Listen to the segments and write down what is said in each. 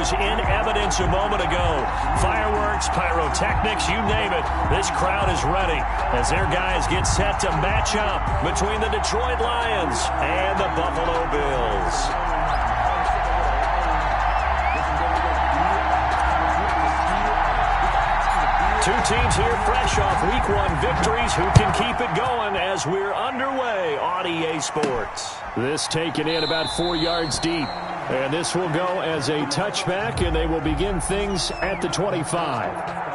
was in evidence a moment ago. Fireworks, pyrotechnics, you name it. This crowd is ready as their guys get set to match up between the Detroit Lions and the Buffalo Bills. Two teams here fresh off Week 1 victories. Who can keep it going as we're underway on EA Sports? This taken in about 4 yards deep. And this will go as a touchback, and they will begin things at the 25.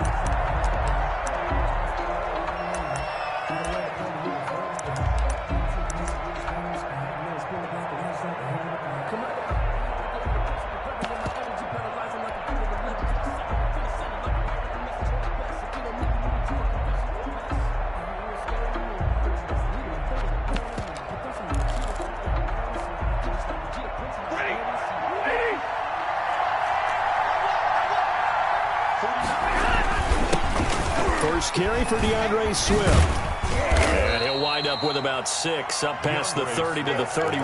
First carry for Swift. And he'll wind up with about 6, up past the 30 to the 31.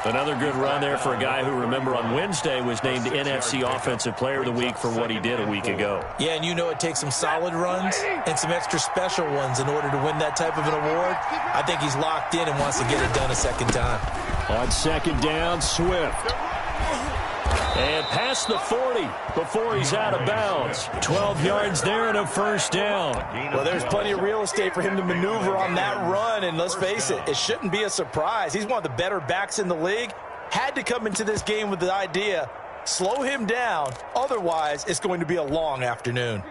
Another good run there for a guy who, remember, on Wednesday was named NFC Offensive Player of the Week for what he did a week ago. Yeah, and you know it takes some solid runs and some extra special ones in order to win that type of an award. I think he's locked in and wants to get it done a second time. On second down, Swift. And past the 40 before he's out of bounds. 12 yards there and a first down. Well, there's plenty of real estate for him to maneuver on that run. And let's face it, it shouldn't be a surprise. He's one of the better backs in the league. Had to come into this game with the idea, slow him down. Otherwise, it's going to be a long afternoon.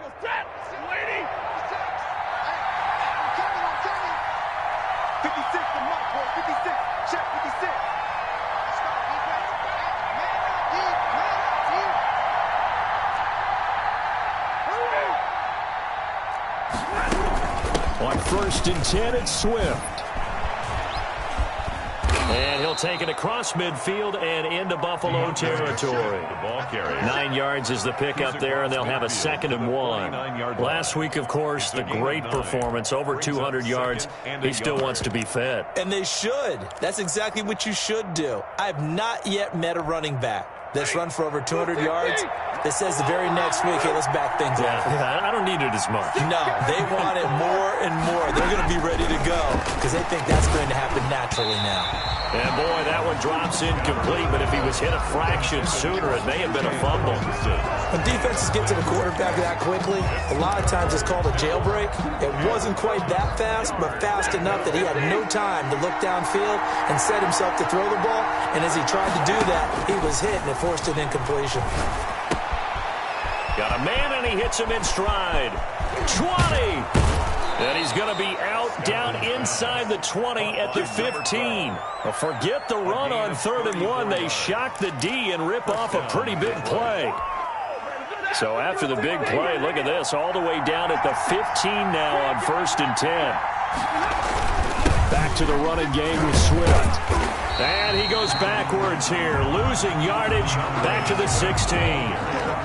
On 1st and 10, it's Swift. And he'll take it across midfield and into Buffalo territory. 9 yards is the pickup there, and they'll have a 2nd and 1. Last week, of course, the great performance, over 200 yards. He still wants to be fed. And they should. That's exactly what you should do. I've not yet met a running back that's run for over 200 yards that says the very next week, hey, let's back things up. Yeah, I don't need it as much. No, they want it more and more. They're going to be ready to go because they think that's going to happen naturally now. And, boy, that one drops incomplete, but if he was hit a fraction sooner, it may have been a fumble. When defenses get to the quarterback that quickly, a lot of times it's called a jailbreak. It wasn't quite that fast, but fast enough that he had no time to look downfield and set himself to throw the ball. And as he tried to do that, he was hit, and it forced an incompletion. Got a man, and he hits him in stride. 20! And he's going to be out down inside the 20 at the 15. Well, forget the run on 3rd and 1. They shock the D and rip off a pretty big play. So after the big play, look at this, all the way down at the 15 now on 1st and 10. Back to the running game with Swift. And he goes backwards here, losing yardage back to the 16.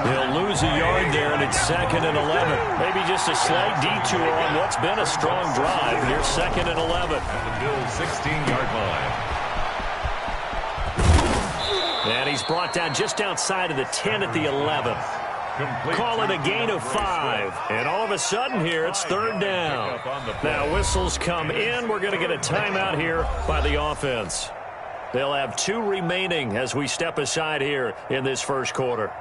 He'll lose a yard there, and it's 2nd and 11. Maybe just a slight detour on what's been a strong drive. Here's 2nd and 11. At the Bills' 16-yard line. And he's brought down just outside of the 10 at the 11. Call it a gain of 5. And all of a sudden here, it's 3rd down. Now whistles come in. We're going to get a timeout here by the offense. They'll have 2 remaining as we step aside here in this first quarter.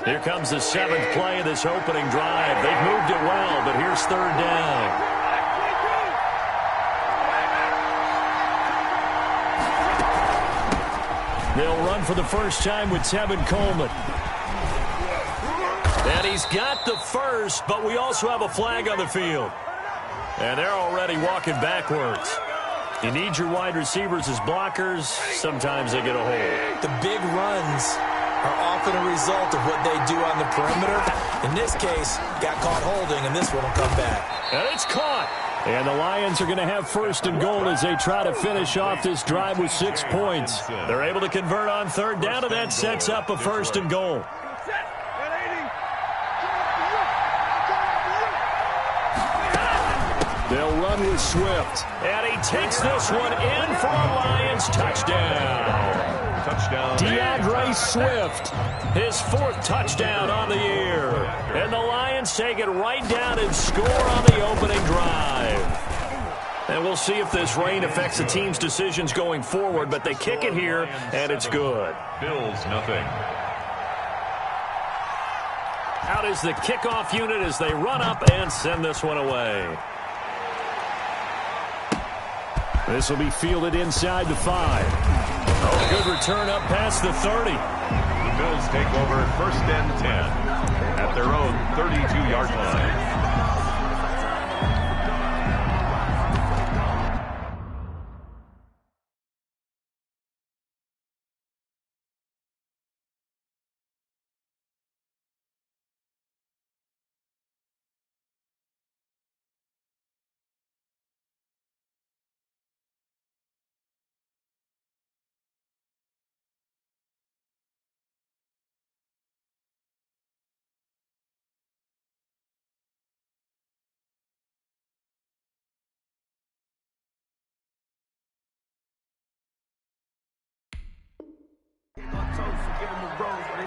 Here comes the 7th play of this opening drive. They've moved it well, but here's 3rd down. They'll run for the first time with Tevin Coleman. And he's got the first, but we also have a flag on the field. And they're already walking backwards. You need your wide receivers as blockers. Sometimes they get a hold. The big runs are often a result of what they do on the perimeter. In this case, got caught holding, and this one will come back. And it's caught. And the Lions are going to have 1st and goal as they try to finish off this drive with 6 points. They're able to convert on 3rd down, and that sets up a 1st and goal. They'll run with Swift. And he takes this one in for a Lions Lions touchdown. Touchdown. DeAndre Swift, his 4th touchdown on the year. And the Lions take it right down and score on the opening drive. And we'll see if this rain affects the team's decisions going forward, but they kick it here, and it's good. Bills, nothing. Out is the kickoff unit as they run up and send this one away. This will be fielded inside the 5. Oh, good return up past the 30. The Bills take over 1st and 10 at their own 32-yard line.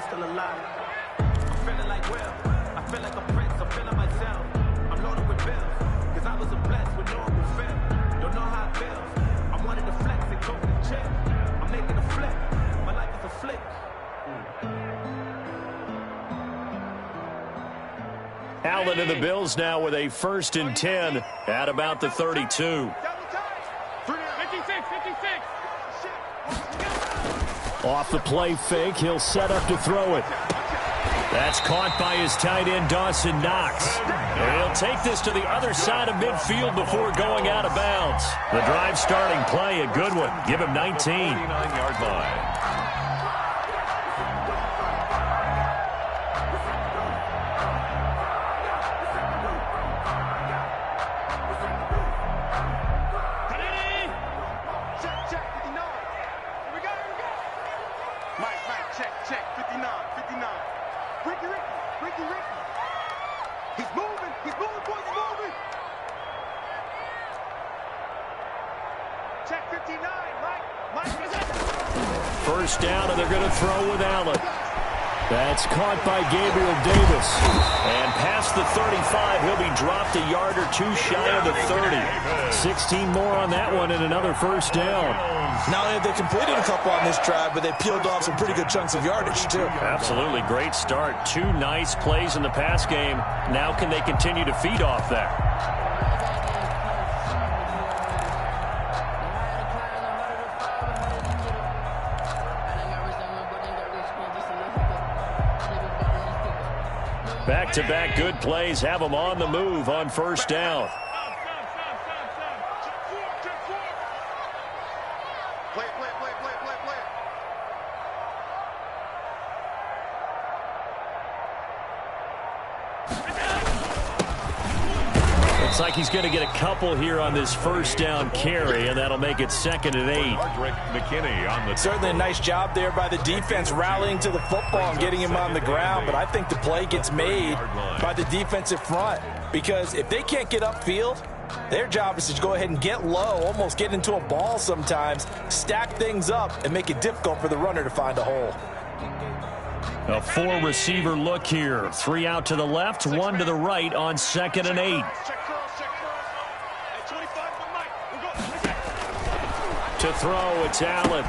Still alive. I'm feeling like Will. I feel like a prince. I'm feeling myself. I'm loaded with bills. Cause I was a blessed with no one feel. Don't know how it feels. I wanted to flex and go to the chill. I'm making a flip. My life is a flick. Allen and the Bills now with a 1st and 10 at about the 32. 56. Off the play fake, he'll set up to throw it. That's caught by his tight end, Dawson Knox. And he'll take this to the other side of midfield before going out of bounds. The drive starting play, a good one. Give him 19. 49-yard line. Check, 59. Ricky. He's moving, boys, he's moving. Check 59, Mike. 1st down, and they're going to throw with Allen. That's caught by Gabriel Davis. And past the 35, he'll be dropped a yard or 2 shy of the 30. 16 more on that one and another 1st down. Not only have they completed a couple on this drive, but they peeled off some pretty good chunks of yardage, too. Absolutely great start. 2 nice plays in the pass game. Now can they continue to feed off that? Back-to-back good plays have them on the move on 1st down. Looks like he's going to get a couple here on this 1st down carry, and that'll make it 2nd and 8. McKinney on the certainly a nice job there by the defense rallying to the football and getting him on the ground, but I think the play gets made by the defensive front because if they can't get upfield, their job is to go ahead and get low, almost get into a ball sometimes, stack things up, and make it difficult for the runner to find a hole. A 4-receiver look here. 3 out to the left, 1 to the right on 2nd and 8. To throw, it's Allen.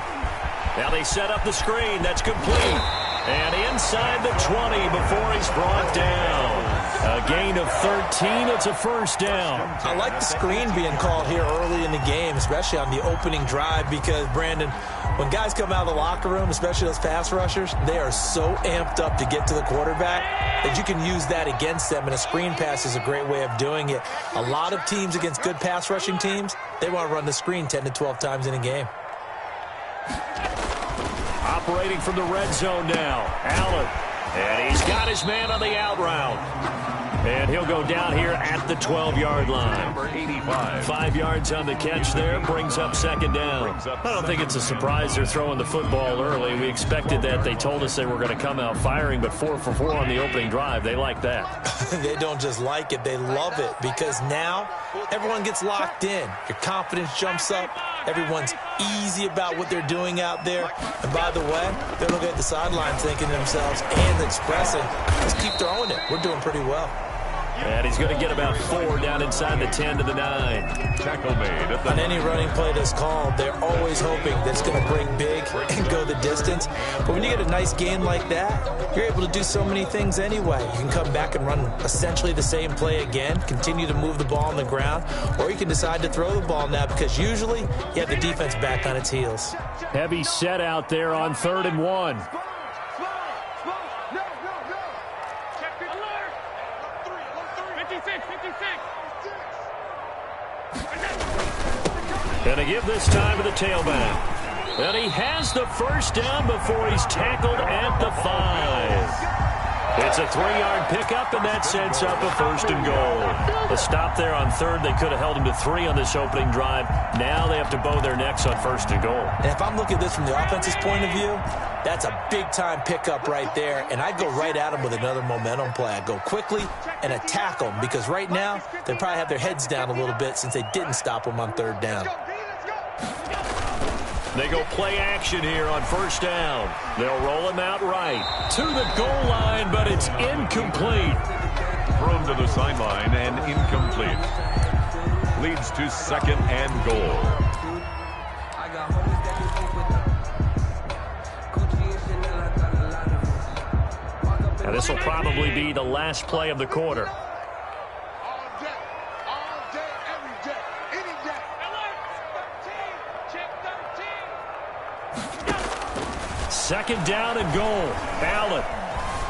Now they set up the screen. That's complete. And inside the 20 before he's brought down. A gain of 13. It's a 1st down. I like the screen being called here early in the game, especially on the opening drive, because, Brandon, when guys come out of the locker room, especially those pass rushers, they are so amped up to get to the quarterback that you can use that against them, and a screen pass is a great way of doing it. A lot of teams against good pass rushing teams, they want to run the screen 10 to 12 times in a game. Operating from the red zone now, Allen. And he's got his man on the out route. And he'll go down here at the 12-yard line. Number 85. 5 yards on the catch there, brings up 2nd down. I don't think it's a surprise they're throwing the football early. We expected that. They told us they were going to come out firing, but 4 for 4 on the opening drive. They like that. They don't just like it, they love it, because now everyone gets locked in. Your confidence jumps up, Everyone's easy about what they're doing out there. And by the way, they're looking at the sideline thinking to themselves and expressing, let's keep throwing it. We're doing pretty well. And he's going to get about 4 down inside the 10 to the 9. Tackle made. On any running play that's called, they're always hoping that it's going to break big and go the distance. But when you get a nice game like that, you're able to do so many things anyway. You can come back and run essentially the same play again, continue to move the ball on the ground, or you can decide to throw the ball now because usually you have the defense back on its heels. Heavy set out there on 3rd and 1. And to give this time to the tailback. And he has the first down before he's tackled at the 5. It's a 3-yard pickup, and that sets up a 1st and goal. A stop there on 3rd. They could have held him to 3 on this opening drive. Now they have to bow their necks on 1st and goal. And if I'm looking at this from the offense's point of view, that's a big-time pickup right there, and I'd go right at him with another momentum play. I'd go quickly and attack them because right now they probably have their heads down a little bit since they didn't stop them on 3rd down. They go play action here on 1st down. They'll roll him out right to the goal line, but it's incomplete. Thrown to the sideline and incomplete. Leads to 2nd and goal. Now this will probably be the last play of the quarter. Second down and goal. Allen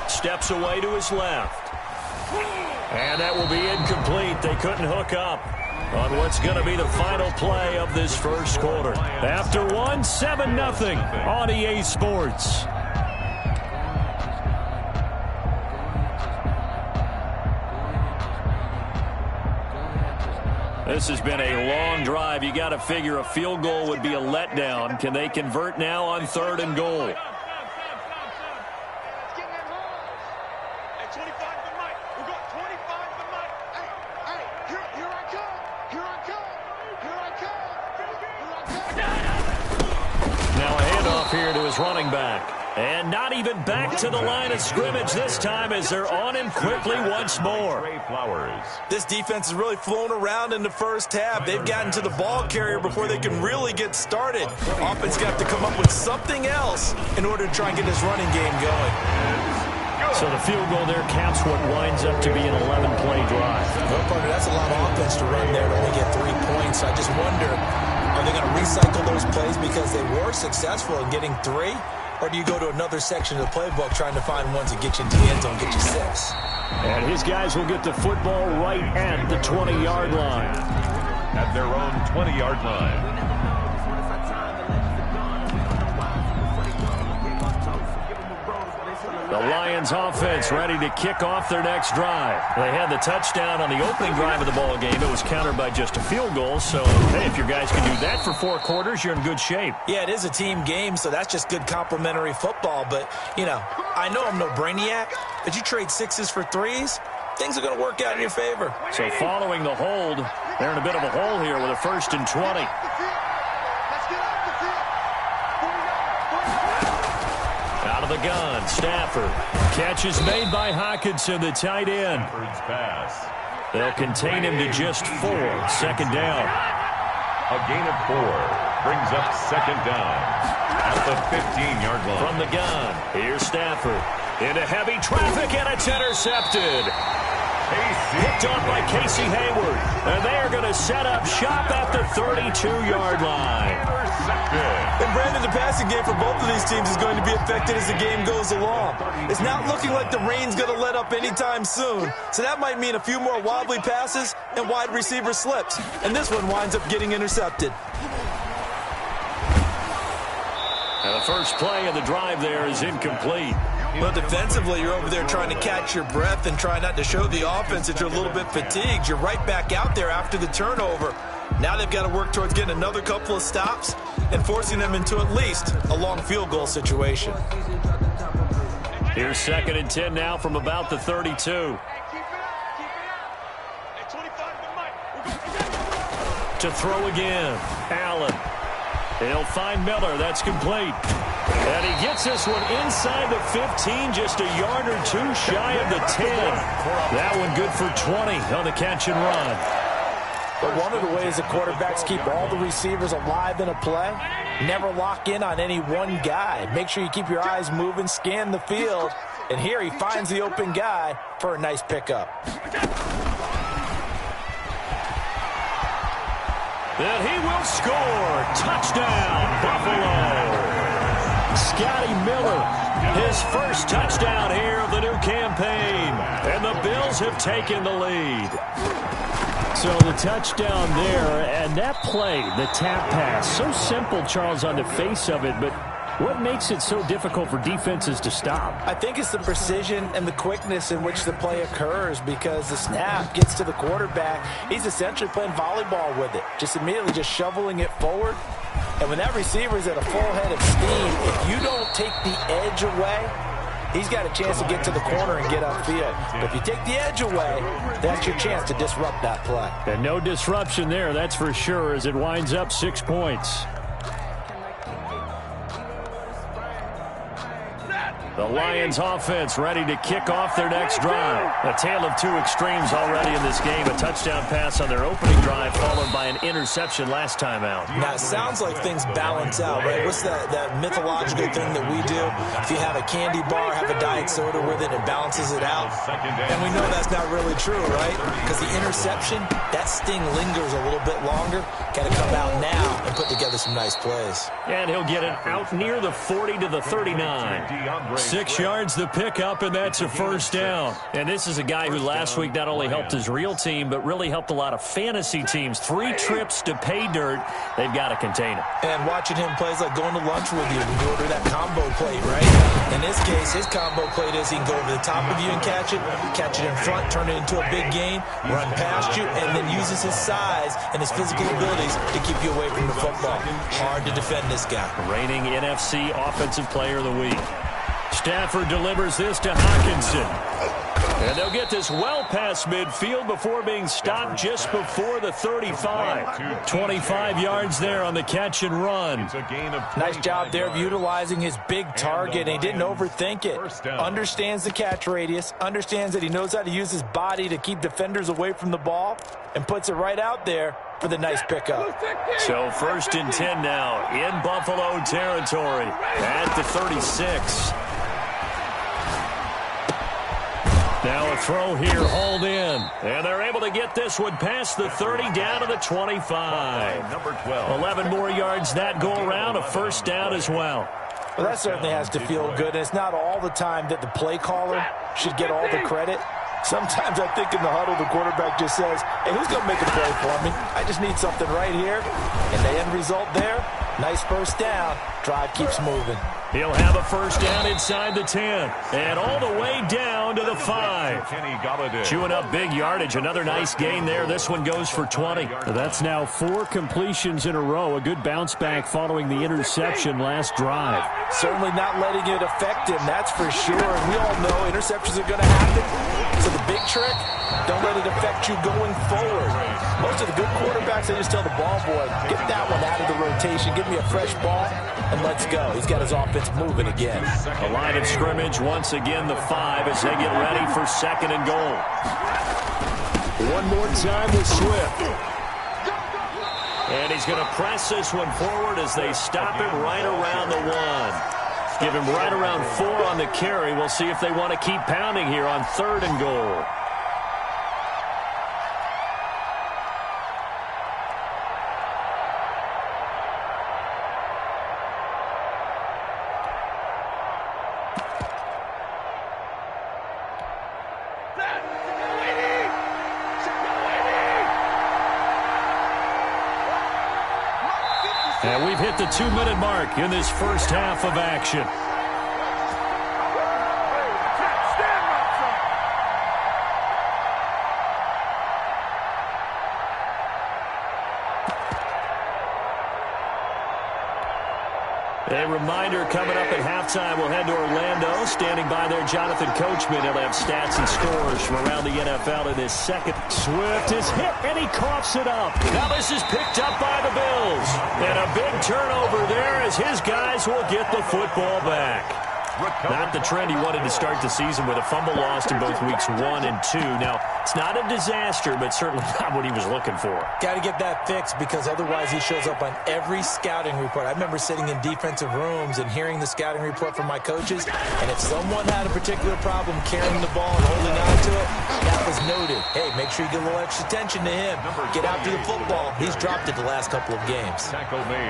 steps away to his left. And that will be incomplete. They couldn't hook up on what's going to be the final play of this first quarter. After 1, 7-0 on EA Sports. This has been a long drive. You got to figure a field goal would be a letdown. Can they convert now on 3rd and goal? Now a handoff here to his running back. And not even back to the line of scrimmage this time as they're on him quickly once more. This defense is really flown around in the first half. They've gotten to the ball carrier before they can really get started. Offense got to come up with something else in order to try and get this running game going. So the field goal there counts what winds up to be an 11-play drive. Well, partner, that's a lot of offense to run there to only get 3 points. I just wonder, are they going to recycle those plays because they were successful in getting 3? Or do you go to another section of the playbook trying to find ones that get you into the end zone, get you 6? And his guys will get the football right at the 20-yard line. At their own 20-yard line. The Lions offense ready to kick off their next drive. They had the touchdown on the opening drive of the ball game. It was countered by just a field goal. So, hey, if your guys can do that for 4 quarters, you're in good shape. Yeah, it is a team game, so that's just good complimentary football. But, you know, I know I'm no brainiac, but you trade 6s for 3s, things are going to work out in your favor. So following the hold, they're in a bit of a hole here with a 1st and 20. Out of the gun, Stafford. Catch is made by Hockenson, the tight end. They'll contain him to just 4. 2nd down. A gain of 4 brings up 2nd down at the 15-yard line. From the gun, here's Stafford. Into heavy traffic, and it's intercepted. Picked off by Casey Hayward. And they are going to set up shop at the 32-yard line. And Brandon, the passing game for both of these teams is going to be affected as the game goes along. It's not looking like the rain's going to let up anytime soon. So that might mean a few more wobbly passes and wide receiver slips. And this one winds up getting intercepted. And the first play of the drive there is incomplete. Well, defensively, you're over there trying to catch your breath and try not to show the offense that you're a little bit fatigued. You're right back out there after the turnover. Now they've got to work towards getting another couple of stops and forcing them into at least a long field goal situation. Here's 2nd and 10 now from about the 32. To throw again. Allen He'll find Miller. That's complete. And he gets this one inside the 15, just a yard or two shy of the 10. That one good for 20 on the catch and run. But one of the ways the quarterbacks keep all the receivers alive in a play, never lock in on any one guy. Make sure you keep your eyes moving, scan the field. And here he finds the open guy for a nice pickup. And he will score. Touchdown, Buffalo. Scotty Miller, his first touchdown here of the new campaign. And the Bills have taken the lead. So the touchdown there, and that play, the tap pass, so simple, Charles, on the face of it, but what makes it so difficult for defenses to stop? I think it's the precision and the quickness in which the play occurs, because the snap gets to the quarterback. He's essentially playing volleyball with it, just immediately just shoveling it forward. And when that receiver's at a full head of steam, if you don't take the edge away, he's got a chance to get to the corner and get upfield. But if you take the edge away, that's your chance to disrupt that play. And no disruption there, that's for sure, as it winds up 6 points. The Lions offense ready to kick off their next drive. A tale of two extremes already in this game. A touchdown pass on their opening drive followed by an interception last time out. Now, it sounds like things balance out, right? What's that mythological thing that we do? If you have a candy bar, have a diet soda with it, it balances it out. And we know that's not really true, right? Because the interception, that sting lingers a little bit longer. Got to come out now and put together some nice plays. And he'll get it out near the 40 to the 39. 6 yards the pickup, and that's a first down. And this is a guy who last week not only helped his real team, but really helped a lot of fantasy teams. 3 trips to pay dirt. They've got to contain him. And watching him plays like going to lunch with you when you order that combo plate, right? In this case, his combo plate is he can go over the top of you and catch it in front, turn it into a big gain, run past you, and then uses his size and his physical abilities to keep you away from the football. Hard to defend this guy. Reigning NFC Offensive Player of the Week. Stafford delivers this to Hawkinson. And they'll get this well past midfield before being stopped just before the 35. 25 yards there on the catch and run. Nice job there of utilizing his big target. He didn't overthink it. Understands the catch radius. Understands that he knows how to use his body to keep defenders away from the ball. And puts it right out there for the nice pickup. So 1st and 10 now in Buffalo territory at the 36. Now a throw here, hauled in. And they're able to get this one past the 30 down to the 25. Number 12. 11 more yards that go around, a first down as well. Well, that certainly has to feel good. It's not all the time that the play caller should get all the credit. Sometimes I think in the huddle, the quarterback just says, hey, who's going to make a play for me? I just need something right here. And the end result there, nice first down. Drive keeps moving. He'll have a first down inside the 10. And all the way down to the 5. Chewing up big yardage. Another nice gain there. This one goes for 20. That's now 4 completions in a row. A good bounce back following the interception last drive. Certainly not letting it affect him, that's for sure. And we all know interceptions are going to happen. So the big trick, don't let it affect you going forward. Most of the good quarterbacks, they just tell the ball boy, get that one out of the rotation, give me a fresh ball, and let's go. He's got his offense moving again. A line of scrimmage, once again the 5 as they get ready for 2nd and goal. One more time with Swift. And he's going to press this one forward as they stop him right around the 1. Give him right around 4 on the carry. We'll see if they want to keep pounding here on 3rd and goal. And we've hit the 2-minute mark in this first half of action. A reminder coming up at halftime, we'll head to Orlando. Standing by there, Jonathan Coachman. He'll have stats and scores from around the NFL in his second. Swift is hit, and he coughs it up. Now this is picked up by the Bills. And a big turnover there as his guys will get the football back. Not the trend he wanted to start the season with. A fumble lost in both weeks 1 and 2. Now, it's not a disaster, but certainly not what he was looking for. Got to get that fixed because otherwise he shows up on every scouting report. I remember sitting in defensive rooms and hearing the scouting report from my coaches, and if someone had a particular problem carrying the ball and holding on to it, that was noted. Hey, make sure you give a little extra attention to him. Get after the football. He's dropped it the last couple of games.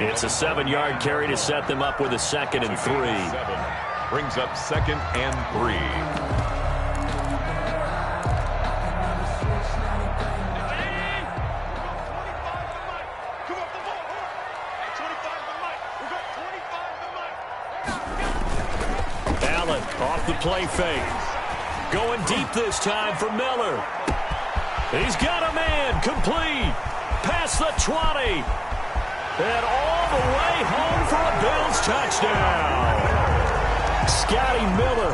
It's a 7-yard carry to set them up with a 2nd and 3. Brings up 2nd and 3. Allen off the play fake. Going deep this time for Miller. He's got a man. Complete. Past the 20. And all the way home for a Bills touchdown. Scotty Miller,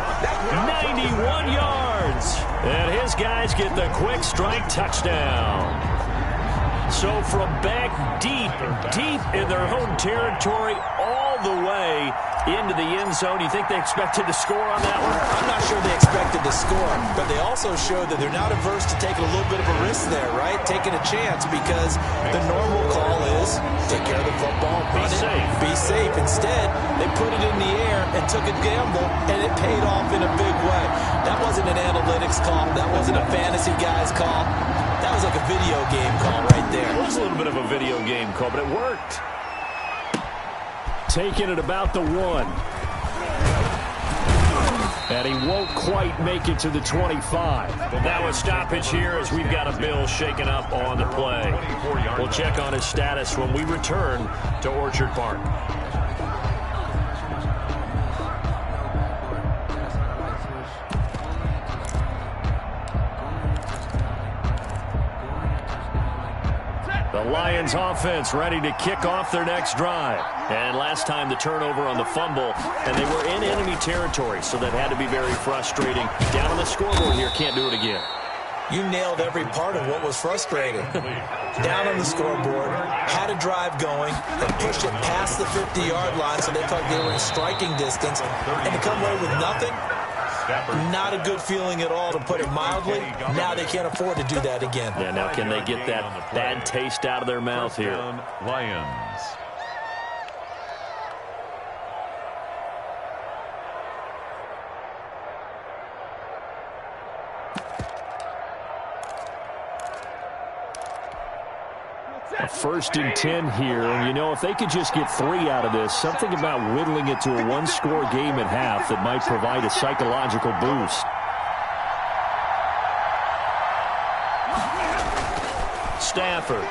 91 yards. And his guys get the quick strike touchdown. So from back deep in their home territory all the way into the end zone, you think they expected to score on that one? I'm not sure they expected to score, but they also showed that they're not averse to taking a little bit of a risk there, right? Taking a chance because the normal call is take care of the football, run it, be safe. Instead, they put it in the air and took a gamble, and it paid off in a big way. That wasn't an analytics call. That wasn't a fantasy guy's call. That was like a video game call right there. It was a little bit of a video game call, but it worked. Taking it about the 1. And he won't quite make it to the 25. Now a stoppage here as we've got a Bill shaken up on the play. We'll check on his status when we return to Orchard Park. The Lions offense ready to kick off their next drive. And last time the turnover on the fumble, and they were in enemy territory, so that had to be very frustrating. Down on the scoreboard here, can't do it again. You nailed every part of what was frustrating. Down on the scoreboard, had a drive going, and pushed it past the 50-yard line so they felt they were in striking distance, and to come away with nothing, not a good feeling at all, to put it mildly. Now they can't afford to do that again. Yeah, now can they get that bad taste out of their mouth here? Lions. A 1st and 10 here, and you know, if they could just get 3 out of this, something about whittling it to a 1-score game at half that might provide a psychological boost. Stafford.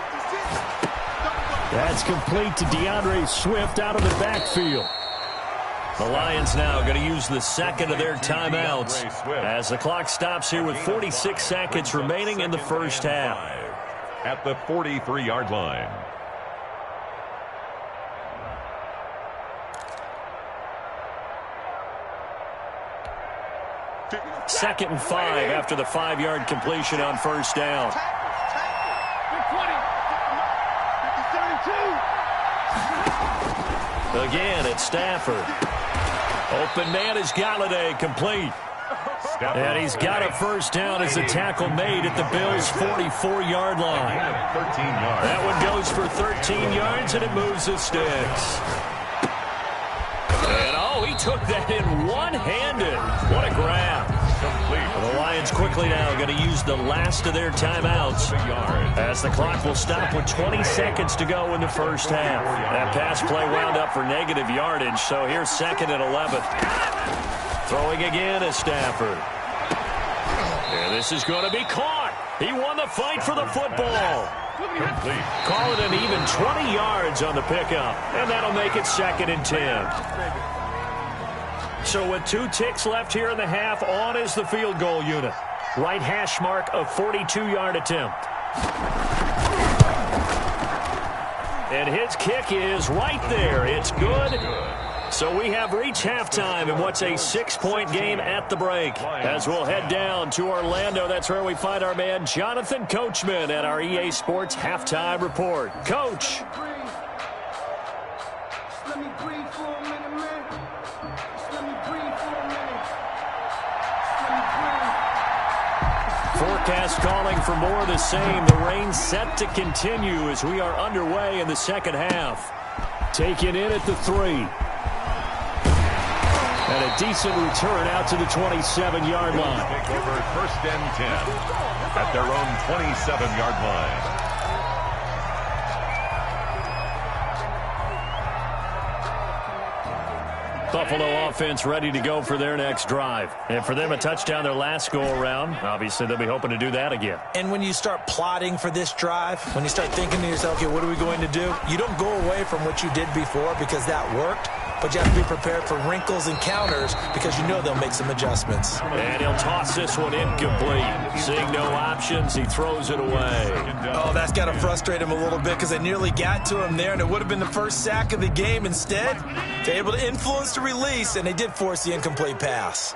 That's complete to DeAndre Swift out of the backfield. The Lions now going to use the 2nd of their timeouts as the clock stops here with 46 seconds remaining in the first half. At the 43-yard line. Second and 5 after the 5-yard completion on first down. Again, it's Stafford. Open man is Galladay, complete. And he's got a first down as the tackle made at the Bills' 44-yard line. 13 yards. That one goes for 13 yards, and it moves the sticks. And, oh, he took that in one-handed. What a grab. The Lions quickly now going to use the last of their timeouts as the clock will stop with 20 seconds to go in the first half. That pass play wound up for negative yardage, so here's 2nd and 11. Throwing again is Stafford. And this is going to be caught. He won the fight for the football. Complete. Call it an even 20 yards on the pickup, and that'll make it 2nd and 10. So with 2 ticks left here in the half, on is the field goal unit. Right hash mark of 42-yard attempt. And his kick is right there. It's good. So we have reached halftime in what's a 6-point game at the break. As we'll head down to Orlando, that's where we find our man Jonathan Coachman at our EA Sports Halftime Report. Coach. Forecast calling for more of the same. The rain set to continue as we are underway in the second half. Taken in at the 3. And a decent return out to the 27-yard line. Take over 1st and 10 at their own 27-yard line. Buffalo offense ready to go for their next drive. And for them, a touchdown their last go-around. Obviously, they'll be hoping to do that again. And when you start plotting for this drive, when you start thinking to yourself, okay, what are we going to do? You don't go away from what you did before because that worked. But you have to be prepared for wrinkles and counters because you know they'll make some adjustments. And he'll toss this one incomplete. Seeing no options, he throws it away. Oh, that's got to frustrate him a little bit because they nearly got to him there, and it would have been the first sack of the game. Instead, they're able to influence the release, and they did force the incomplete pass.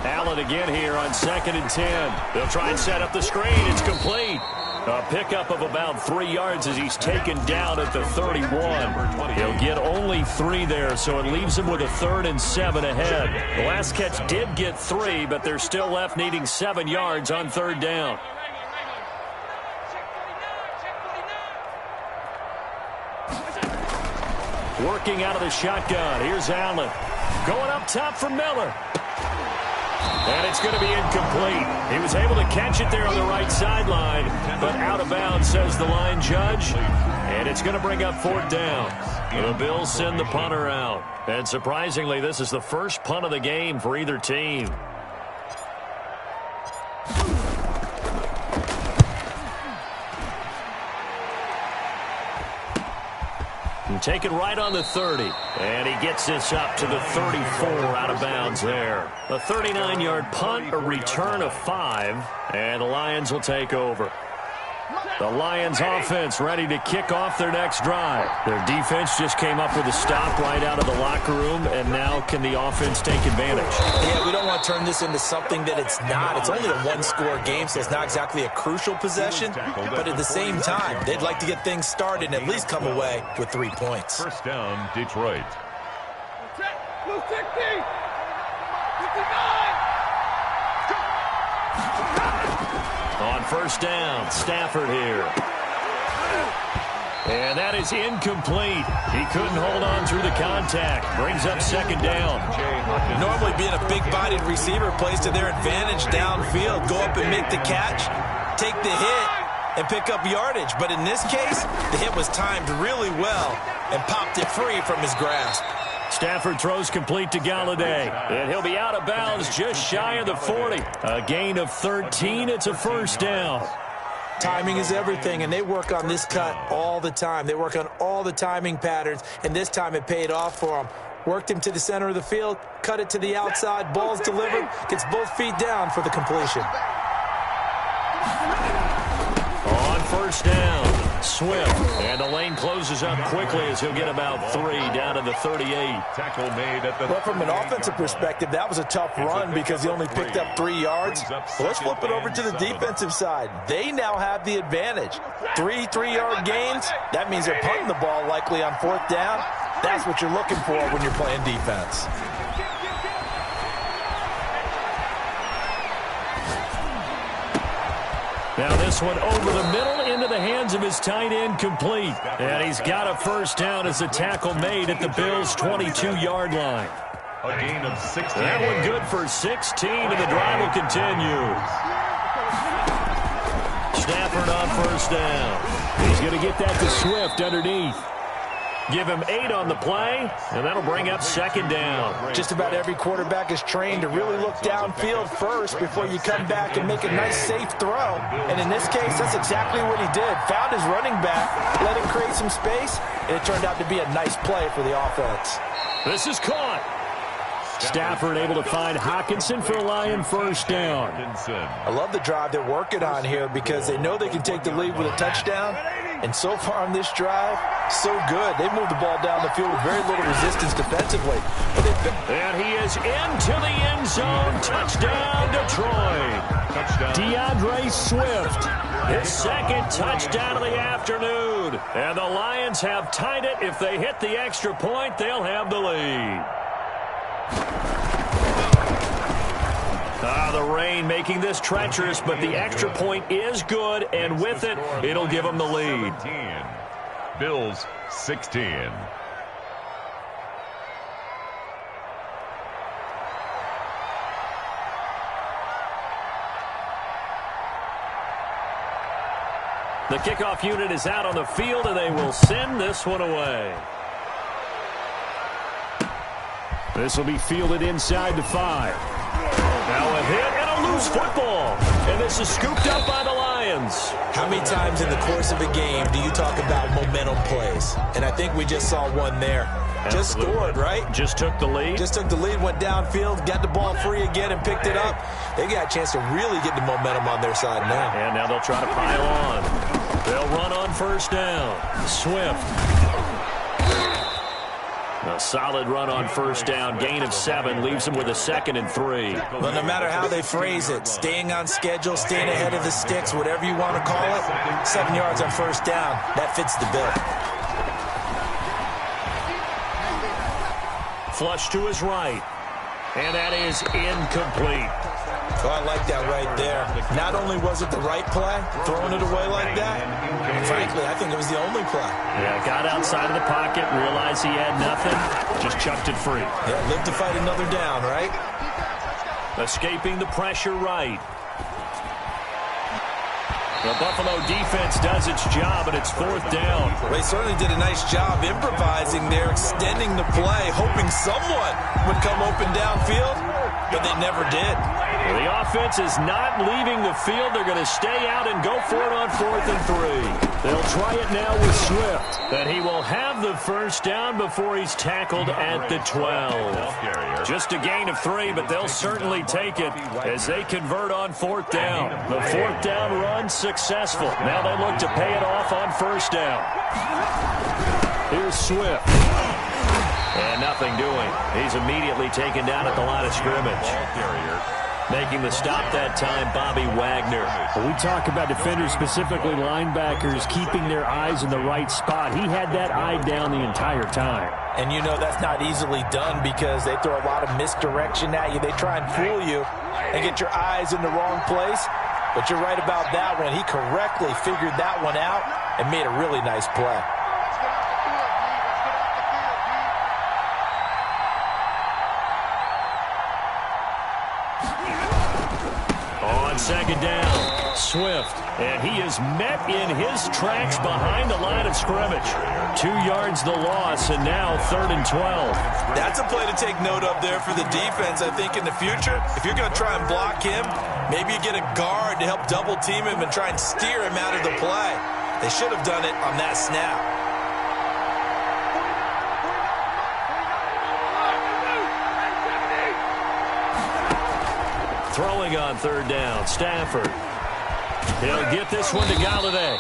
Allen again here on 2nd and 10. They'll try and set up the screen. It's complete. A pickup of about 3 yards as he's taken down at the 31. He'll get only 3 there, so it leaves him with a 3rd and 7 ahead. The last catch did get 3, but they're still left needing 7 yards on 3rd down. Working out of the shotgun. Here's Allen. Going up top for Miller. And it's going to be incomplete. He was able to catch it there on the right sideline, but out of bounds, says the line judge. And it's going to bring up 4th down. The Bills send the punter out. And surprisingly, this is the first punt of the game for either team. Taken right on the 30. And he gets this up to the 34 out of bounds there. A 39-yard punt, a return of 5, and the Lions will take over. The Lions offense ready to kick off their next drive. Their defense just came up with a stop right out of the locker room, and now can the offense take advantage? Yeah, we don't want to turn this into something that it's not. It's only a one-score game, so it's not exactly a crucial possession. But at the same time, they'd like to get things started and at least come away with 3 points. 1st down, Detroit. On 1st down, Stafford here. And that is incomplete. He couldn't hold on through the contact. Brings up 2nd down. Normally being a big-bodied receiver plays to their advantage downfield. Go up and make the catch, take the hit, and pick up yardage. But in this case, the hit was timed really well and popped it free from his grasp. Stafford throws complete to Galladay. And he'll be out of bounds just shy of the 40. A gain of 13. It's a 1st down. Timing is everything, and they work on this cut all the time. They work on all the timing patterns, and this time it paid off for them. Worked him to the center of the field, cut it to the outside, ball's delivered, gets both feet down for the completion. On 1st down, Swift. And the lane closes up quickly as he'll get about 3 down to the 38. Tackle made at the... But from an offensive perspective, that was a tough run because he only picked up 3 yards. Well, let's flip it over to the defensive side. They now have the advantage. 3 3-yard gains, that means they're punting the ball likely on 4th down. That's what you're looking for when you're playing defense. Now this one over the middle into the hands of his tight end, complete. And he's got a 1st down as the tackle made at the Bills' 22-yard line. A gain of 16. That one good for 16, and the drive will continue. Stafford on 1st down. He's going to get that to Swift underneath. Give him 8 on the play, and that'll bring up 2nd down. Just about every quarterback is trained to really look downfield first before you come back and make a nice, safe throw. And in this case, that's exactly what he did. Found his running back, let him create some space, and it turned out to be a nice play for the offense. This is caught. Stafford able to find Hockenson for a Lion 1st down. I love the drive they're working on here because they know they can take the lead with a touchdown, And so far on this drive, so good. They moved the ball down the field with very little resistance defensively. And he is into the end zone. Touchdown, Detroit. Touchdown. DeAndre Swift, his second touchdown of the afternoon. And the Lions have tied it. If they hit the extra point, they'll have the lead. The rain making this treacherous, but the extra point is good, and with it, it'll give them the lead. 17. Bills 16. The kickoff unit is out on the field, and they will send this one away. This will be fielded inside the 5. Now a hit and a loose football. And this is scooped up by the Lions. How many times in the course of a game do you talk about momentum plays? And I think we just saw one there. Just scored, right? Just took the lead. Just took the lead, went downfield, got the ball free again, and picked it up. They got a chance to really get the momentum on their side now. And now they'll try to pile on. They'll run on first down. Swift. A solid run on first down. Gain of 7 leaves them with a 2nd and 3. Well, no matter how they phrase it, staying on schedule, staying ahead of the sticks, whatever you want to call it, 7 yards on first down, that fits the bill. Flush to his right. And that is incomplete. Oh, I like that right there. Not only was it the right play, throwing it away like that, frankly, I think it was the only play. Yeah, got outside of the pocket, realized he had nothing, just chucked it free. Yeah, live to fight another down, right? Escaping the pressure right. The Buffalo defense does its job, and it's 4th down. Well, they certainly did a nice job improvising there, extending the play, hoping someone would come open downfield, but they never did. Well, the offense is not leaving the field. They're going to stay out and go for it on 4th and 3. They'll try it now with Swift. And he will have the first down before he's tackled at the 12. Just a gain of 3, but they'll certainly take it as they convert on 4th down. The 4th down run successful. Now they look to pay it off on first down. Here's Swift. And nothing doing. He's immediately taken down at the line of scrimmage. Making the stop that time, Bobby Wagner. Well, we talk about defenders, specifically linebackers, keeping their eyes in the right spot. He had that eye down the entire time. And you know that's not easily done because they throw a lot of misdirection at you. They try and fool you and get your eyes in the wrong place. But you're right about that one. He correctly figured that one out and made a really nice play. On 2nd down, Swift, and he is met in his tracks behind the line of scrimmage. 2 yards the loss, and now 3rd and 12. That's a play to take note of there for the defense, I think, in the future. If you're going to try and block him, maybe you get a guard to help double team him and try and steer him out of the play. They should have done it on that snap. Throwing on 3rd down, Stafford. He'll get this one to Galladay.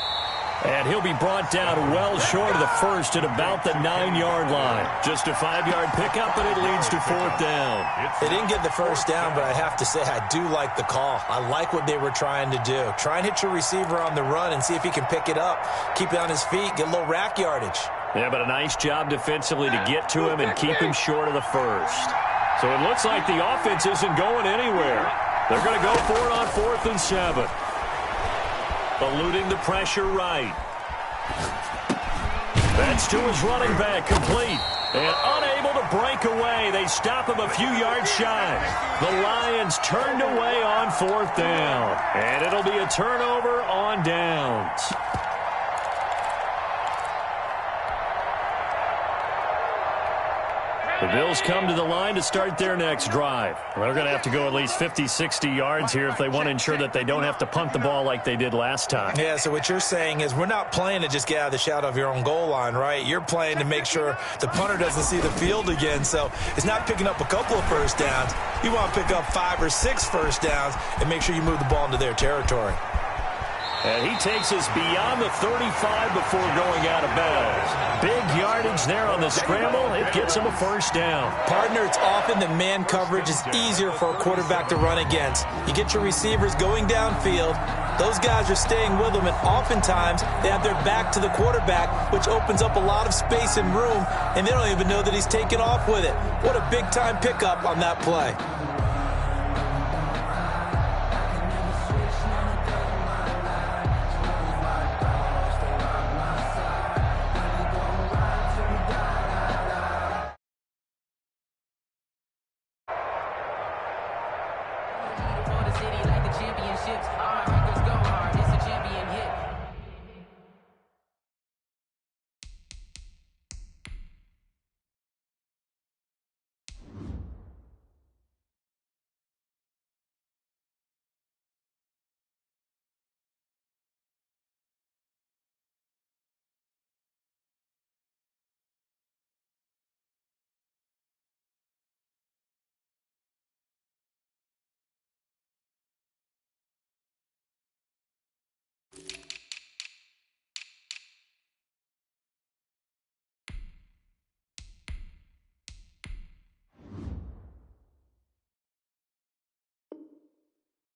And he'll be brought down well short of the first at about the 9-yard line. Just a 5-yard pickup, and it leads to 4th down. They didn't get the first down, but I have to say I do like the call. I like what they were trying to do. Try and hit your receiver on the run and see if he can pick it up. Keep it on his feet, get a little rack yardage. Yeah, but a nice job defensively to get to him and keep him short of the first. So it looks like the offense isn't going anywhere. They're going to go for it on 4th and 7. Eluding the pressure right. That's to his running back, complete. And unable to break away. They stop him a few yards shy. The Lions turned away on 4th down. And it'll be a turnover on downs. The Bills come to the line to start their next drive. They're going to have to go at least 50, 60 yards here if they want to ensure that they don't have to punt the ball like they did last time. Yeah, so what you're saying is we're not playing to just get out of the shadow of your own goal line, right? You're playing to make sure the punter doesn't see the field again. So it's not picking up a couple of first downs. You want to pick up 5 or 6 first downs and make sure you move the ball into their territory. And he takes us beyond the 35 before going out of bounds. Big yardage there on the scramble. It gets him a first down. Partner, it's often that man coverage is easier for a quarterback to run against. You get your receivers going downfield. Those guys are staying with them, and oftentimes they have their back to the quarterback, which opens up a lot of space and room, and they don't even know that he's taken off with it. What a big-time pickup on that play.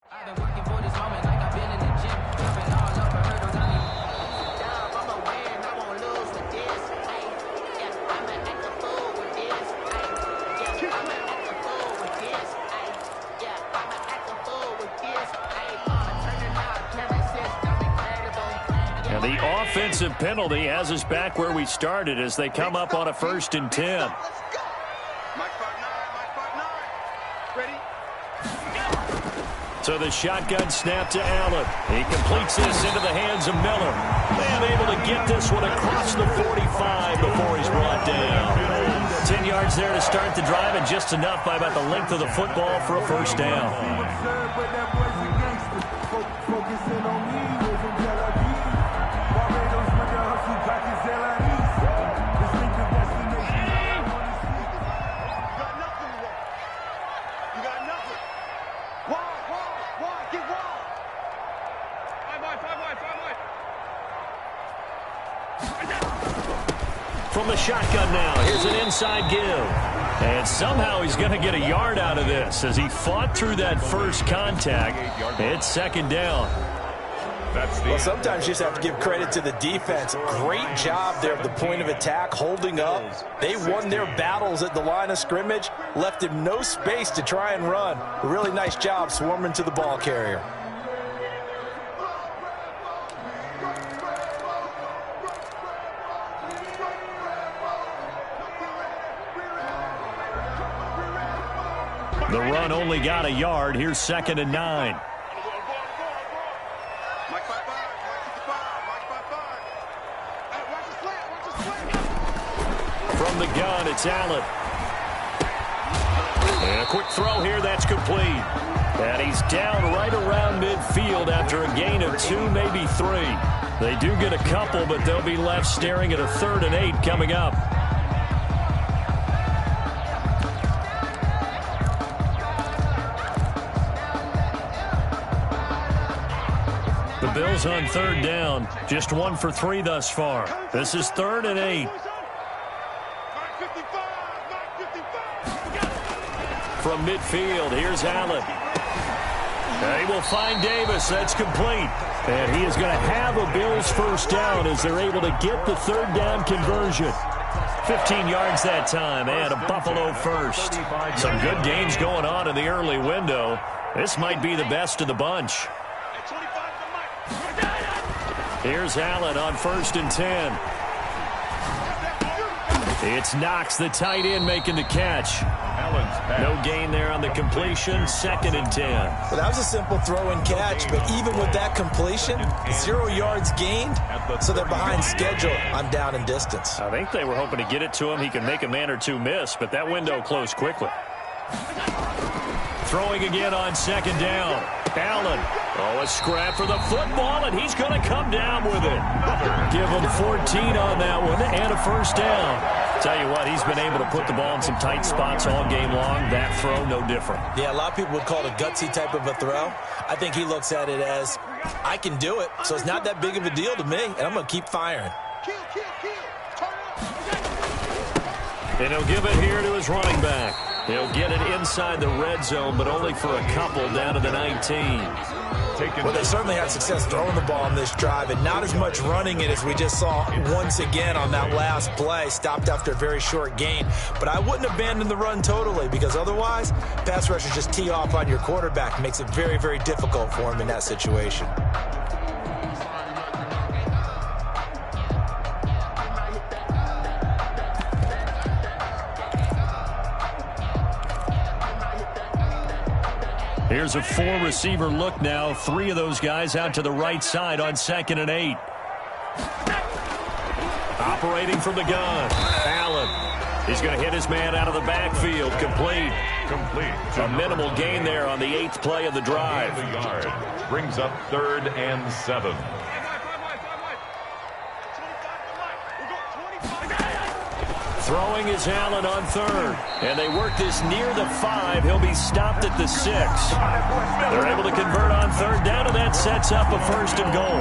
I've been working for this moment like I've been in the gym. Jumping all over hurdles, I need job. I'm aware and I won't lose with this. Yeah, I'ma act a fool with this. Yeah, I'ma act a fool with this. Yeah, I'ma act a fool with this. I'm turning out, camera system incredible. And the offensive penalty has us back where we started as they come up on a 1st and 10. So the shotgun snap to Allen. He completes this into the hands of Miller. And able to get this one across the 45 before he's brought down. 10 yards there to start the drive, and just enough by about the length of the football for a first down. From the shotgun now, here's an inside give. And somehow he's going to get a yard out of this as he fought through that first contact. It's 2nd down. Well, sometimes you just have to give credit to the defense. Great job there at the point of attack, holding up. They won their battles at the line of scrimmage, left him no space to try and run. A really nice job swarming to the ball carrier. The run only got a yard. Here's 2nd and 9. From the gun, it's Allen. And a quick throw here, that's complete. And he's down right around midfield after a gain of 2, maybe 3. They do get a couple, but they'll be left staring at a 3rd and 8 coming up. The Bills on 3rd down. Just 1 for 3 thus far. This is 3rd and 8. From midfield, here's Allen. And he will find Davis. That's complete. And he is going to have a Bills first down as they're able to get the 3rd down conversion. 15 yards that time and a Buffalo first. Some good games going on in the early window. This might be the best of the bunch. Here's Allen on 1st and 10. It's Knox, the tight end, making the catch. No gain there on the completion. 2nd and 10. Well, that was a simple throw and catch, but even with that completion, 0 yards gained, so they're behind schedule on down and distance. I think they were hoping to get it to him. He can make a man or two miss, but that window closed quickly. Throwing again on 2nd down. Allen. Oh, a scrap for the football, and he's going to come down with it. Give him 14 on that one and a first down. Tell you what, he's been able to put the ball in some tight spots all game long. That throw, no different. Yeah, a lot of people would call it a gutsy type of a throw. I think he looks at it as I can do it, so it's not that big of a deal to me, and I'm going to keep firing. And he'll give it here to his running back. He'll get it inside the red zone, but only for a couple down to the 19. Well, they certainly had success throwing the ball on this drive, and not as much running it as we just saw once again on that last play. Stopped after a very short gain. But I wouldn't abandon the run totally, because otherwise, pass rushers just tee off on your quarterback. Makes it very, very difficult for him in that situation. Here's a four-receiver look now. Three of those guys out to the right side on 2nd and 8. Operating from the gun. Allen. He's going to hit his man out of the backfield. Complete. A minimal gain there on the 8th play of the drive. Brings up 3rd and 7. Throwing is Allen on 3rd. And they work this near the 5. He'll be stopped at the 6. They're able to convert on 3rd down, and that sets up a 1st and goal.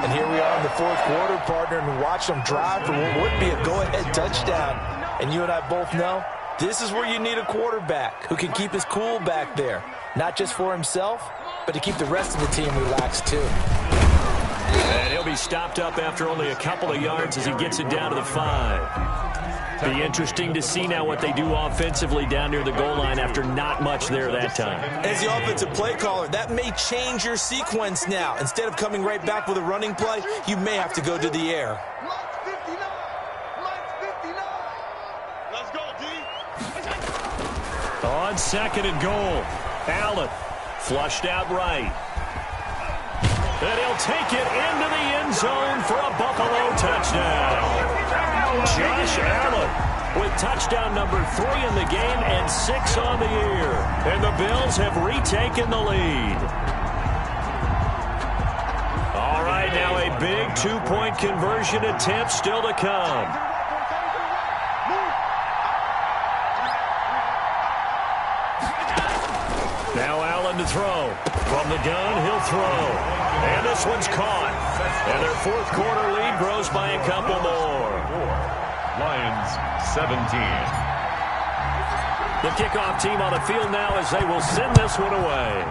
And here we are in the 4th quarter, partner, and watch them drive for what would be a go-ahead touchdown. And you and I both know this is where you need a quarterback who can keep his cool back there. Not just for himself, but to keep the rest of the team relaxed too. And he'll be stopped up after only a couple of yards as he gets it down to the 5. Be interesting to see now what they do offensively down near the goal line after not much there that time. As the offensive play caller, that may change your sequence now. Instead of coming right back with a running play, you may have to go to the air. Let's go, D. On 2nd and goal, Allen flushed out right. And he'll take it into the end zone for a Buffalo touchdown. Josh Allen with touchdown number 3 in the game and 6 on the year. And the Bills have retaken the lead. All right, now a big 2-point conversion attempt still to come. Now Allen to throw. From the gun, he'll throw. And this one's caught. And their 4th quarter lead grows by a couple more. Lions 17. The kickoff team on the field now as they will send this one away.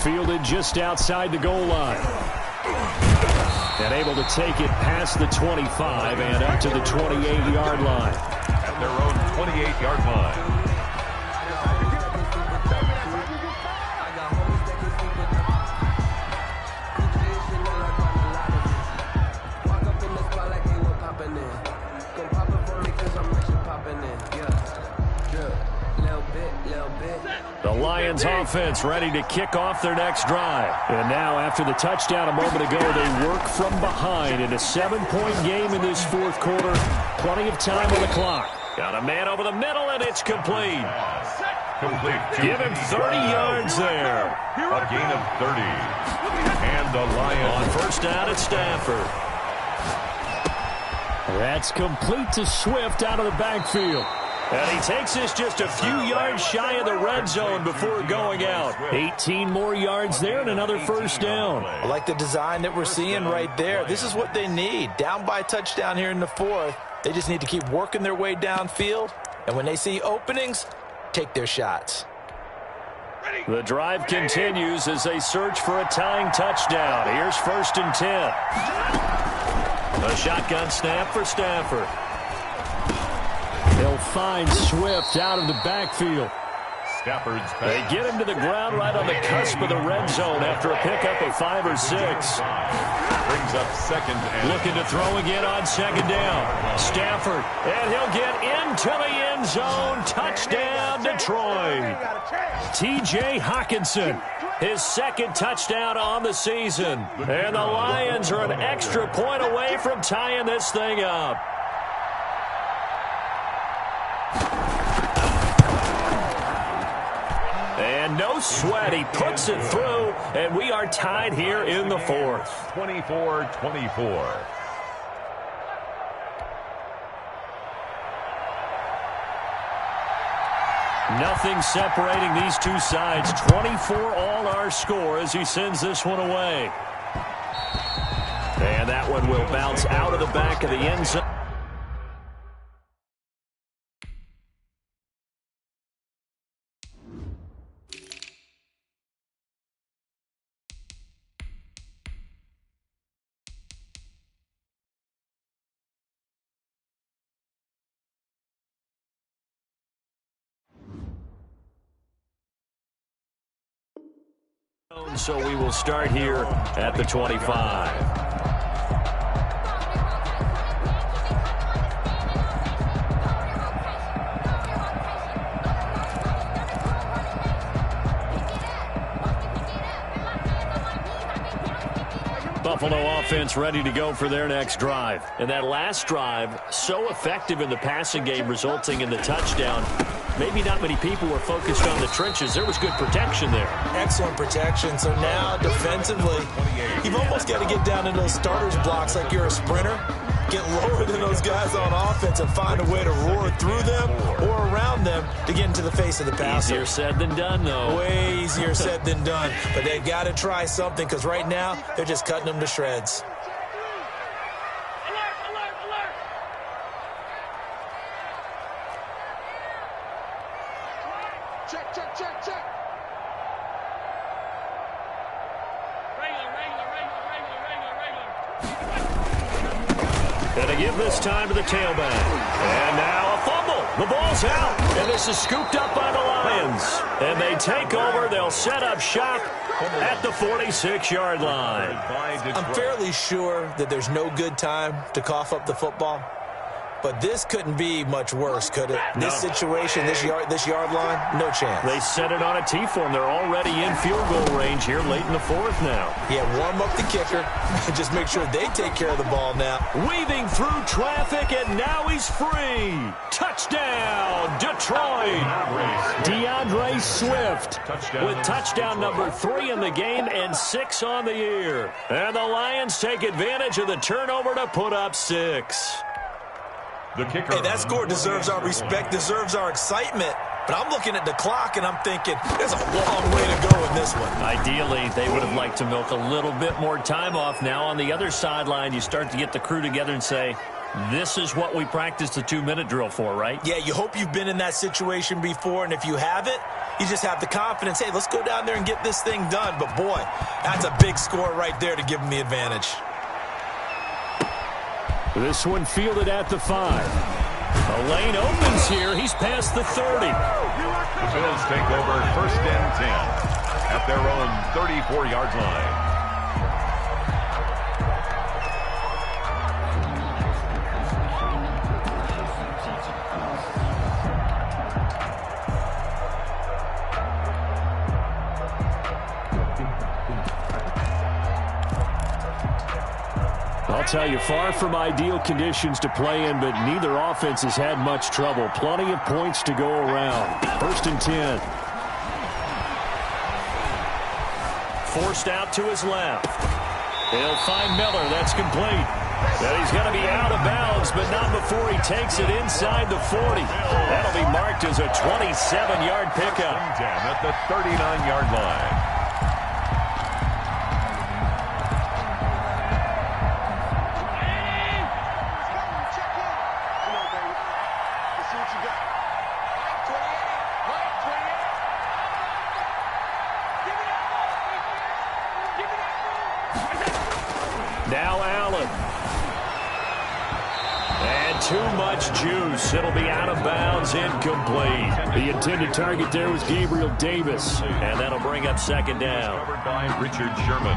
Fielded just outside the goal line. And able to take it past the 25 and up to the 28-yard line. At their own 28-yard line. The Lions offense ready to kick off their next drive. And now after the touchdown a moment ago, they work from behind in a 7-point game in this 4th quarter. Plenty of time on the clock. Got a man over the middle, and it's complete. Give him 30 yards there. A gain of 30. And the Lions on 1st down at Stafford. That's complete to Swift out of the backfield. And he takes this just a few yards shy of the red zone before going out. 18 more yards there and another 1st down. I like the design that we're seeing right there. This is what they need. Down by a touchdown here in the 4th. They just need to keep working their way downfield. And when they see openings, take their shots. The drive continues as they search for a tying touchdown. Here's 1st and 10. A shotgun snap for Stafford. They'll find Swift out of the backfield. Stafford's pass. They get him to the ground right on the cusp of the red zone after a pickup of 5 or 6. Brings up 2nd and... Looking to throw again on 2nd down. Stafford, and he'll get into the end zone. Touchdown, Detroit. T.J. Hawkinson, his 2nd touchdown on the season. And the Lions are an extra point away from tying this thing up. And no sweat, he puts it through, and we are tied here in the 4th. 24-24. Nothing separating these two sides. 24 all our score as he sends this one away. And that one will bounce out of the back of the end zone. So we will start here at the 25. Buffalo offense ready to go for their next drive. And that last drive, so effective in the passing game, resulting in the touchdown. Maybe not many people were focused on the trenches. There was good protection there. Excellent protection. So now, defensively, you've almost got to get down in those starters blocks like you're a sprinter. Get lower than those guys on offense and find a way to roar through them or around them to get into the face of the passer. Easier said than done, though. Way easier said than done. But they've got to try something because right now, they're just cutting them to shreds. And they give this time to the tailback. And now a fumble. The ball's out. And this is scooped up by the Lions. And they take over. They'll set up shop at the 46-yard line. I'm fairly sure that there's no good time to cough up the football. But this couldn't be much worse, could it? No. This situation, this yard line, no chance. They set it on a T-form. They're already in field goal range here late in the fourth now. Yeah, warm up the kicker. Just make sure they take care of the ball now. Weaving through traffic, and now he's free. Touchdown, Detroit. DeAndre Swift with touchdown number 3 in the game and 6 on the year. And the Lions take advantage of the turnover to put up 6. The kicker. Hey, that score deserves our respect, deserves our excitement. But I'm looking at the clock, and I'm thinking, there's a long way to go in this one. Ideally, they would have liked to milk a little bit more time off. Now on the other sideline, you start to get the crew together and say, this is what we practiced the 2-minute drill for, right? Yeah, you hope you've been in that situation before, and if you haven't, you just have the confidence, hey, let's go down there and get this thing done. But, boy, that's a big score right there to give them the advantage. This one fielded at the 5. A lane opens here. He's past the 30. The Bills take over 1st and 10 at their own 34-yard line. I'll tell you, far from ideal conditions to play in, but neither offense has had much trouble. Plenty of points to go around. 1st and 10. Forced out to his left. He'll find Miller. That's complete. And he's going to be out of bounds, but not before he takes it inside the 40. That'll be marked as a 27-yard pickup. At the 39-yard line. Now Allen. And too much juice. It'll be out of bounds, incomplete. The intended target there was Gabriel Davis. And that'll bring up 2nd down. Covered by Richard Sherman.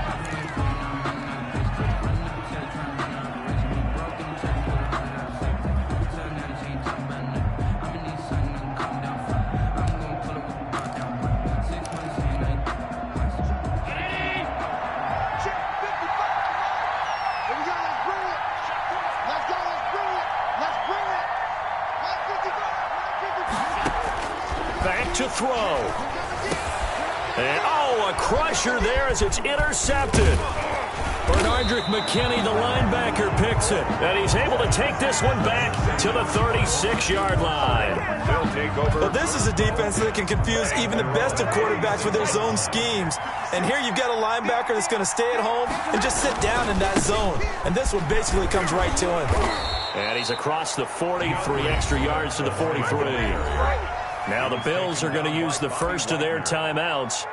Back to throw. And, oh, a crusher there as it's intercepted. Bernardrick McKinney, the linebacker, picks it. And he's able to take this one back to the 36-yard line. They'll take over. Well, this is a defense that can confuse even the best of quarterbacks with their zone schemes. And here you've got a linebacker that's going to stay at home and just sit down in that zone. And this one basically comes right to him. And he's across the 40, 3 extra yards to the 43. Now the Bills are going to use the first of their timeouts,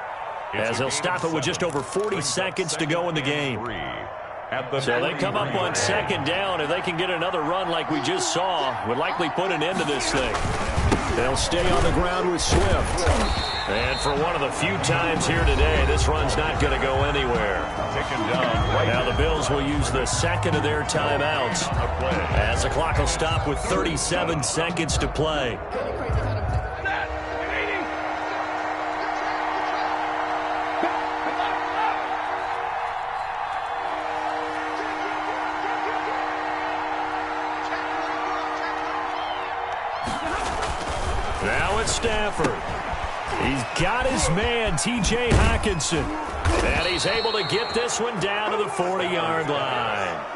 as they'll stop it with just over 40 seconds to go in the game. So they come up on second down. If they can get another run like we just saw, would likely put an end to this thing. They'll stay on the ground with Swift. And for one of the few times here today, this run's not going to go anywhere. Now the Bills will use the second of their timeouts, as the clock will stop with 37 seconds to play. Now it's Stafford. He's got his man, T.J. Hawkinson. And he's able to get this one down to the 40-yard line.